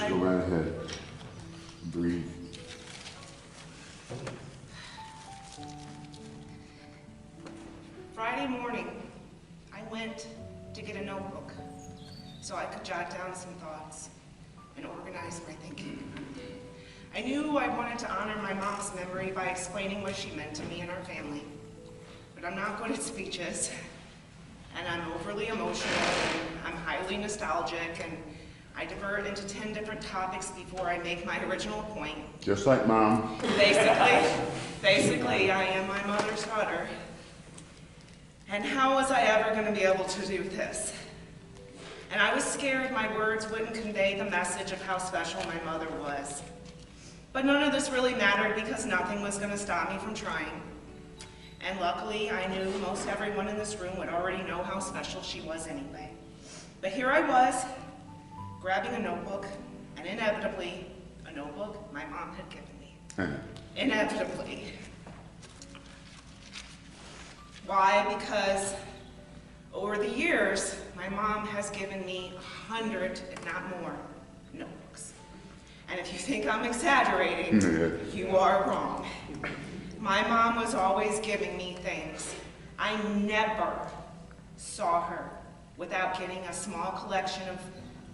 go right ahead. Breathe. Friday morning, I went to get a notebook so I could jot down some thoughts and organize my thinking. I knew I wanted to honor my mom's memory by explaining what she meant to me and our family. But I'm not good at speeches, and I'm overly emotional, and I'm highly nostalgic, and I divert into 10 different topics before I make my original point. Just like Mom. Basically, I am my mother's daughter. And how was I ever going to be able to do this? And I was scared my words wouldn't convey the message of how special my mother was. But none of this really mattered because nothing was going to stop me from trying. And luckily, I knew most everyone in this room would already know how special she was anyway. But here I was, grabbing a notebook, and inevitably, a notebook my mom had given me. Inevitably. Why? Because over the years, my mom has given me 100, if not more, notebooks. And if you think I'm exaggerating, you are wrong. My mom was always giving me things. I never saw her without getting a small collection of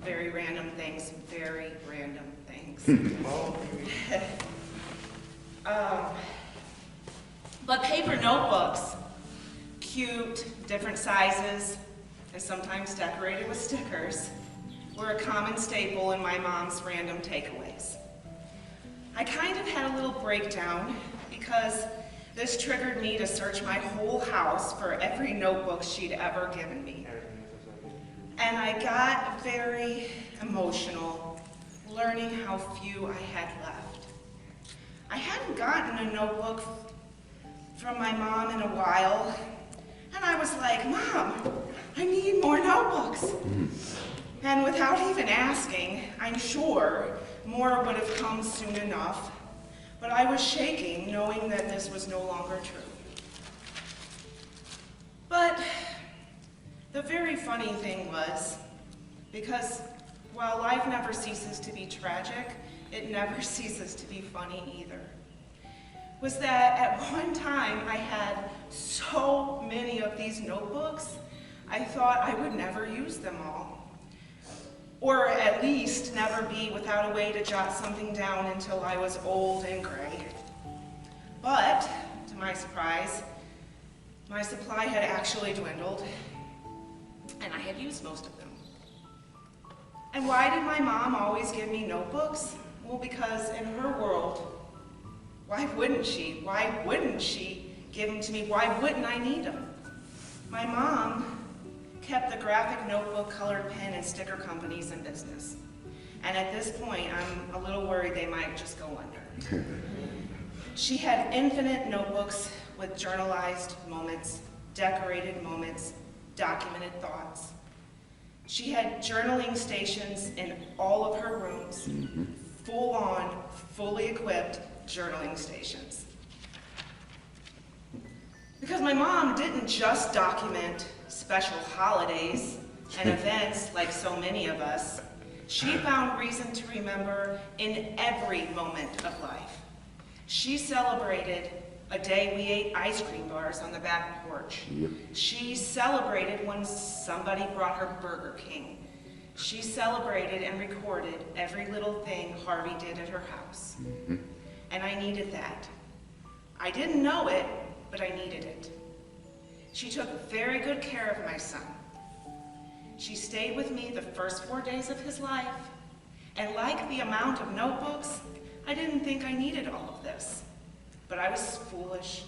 very random things. But paper notebooks, cute, different sizes, and sometimes decorated with stickers, were a common staple in my mom's random takeaways. I kind of had a little breakdown because this triggered me to search my whole house for every notebook she'd ever given me. And I got very emotional learning how few I had left. I hadn't gotten a notebook from my mom in a while, and I was like, Mom, I need more notebooks. And without even asking, I'm sure more would have come soon enough, but I was shaking knowing that this was no longer true. But the very funny thing was, because while life never ceases to be tragic, it never ceases to be funny either, was that at one time I had so many of these notebooks, I thought I would never use them all. Or at least never be without a way to jot something down until I was old and gray. But, to my surprise, my supply had actually dwindled, and I had used most of them. And why did my mom always give me notebooks? Well, because in her world, why wouldn't she? Why wouldn't she give them to me? Why wouldn't I need them? My mom kept the graphic notebook, colored pen, and sticker companies in business. And at this point, I'm a little worried they might just go under. She had infinite notebooks with journalized moments, decorated moments, documented thoughts. She had journaling stations in all of her rooms, full-on, fully equipped journaling stations. Because my mom didn't just document special holidays and events like so many of us. She found reason to remember in every moment of life. She celebrated a day we ate ice cream bars on the back porch. She celebrated when somebody brought her Burger King. She celebrated and recorded every little thing Harvey did at her house. And I needed that. I didn't know it, but I needed it. She took very good care of my son. She stayed with me the first 4 days of his life, and like the amount of notebooks, I didn't think I needed all of this. But I was foolish,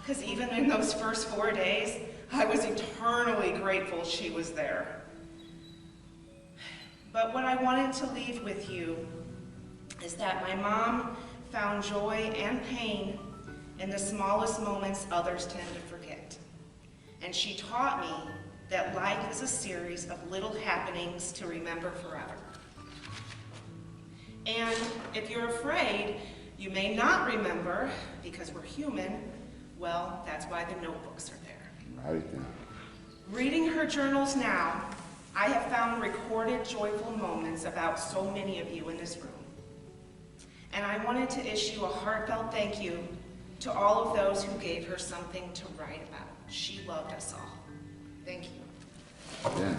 because even in those first 4 days, I was eternally grateful she was there. But what I wanted to leave with you is that my mom found joy and pain in the smallest moments others tend to forget. And she taught me that life is a series of little happenings to remember forever. And if you're afraid you may not remember because we're human, well, that's why the notebooks are there. Right then. Reading her journals now, I have found recorded joyful moments about so many of you in this room. And I wanted to issue a heartfelt thank you to all of those who gave her something to write about. She loved us all. Thank you. Ben.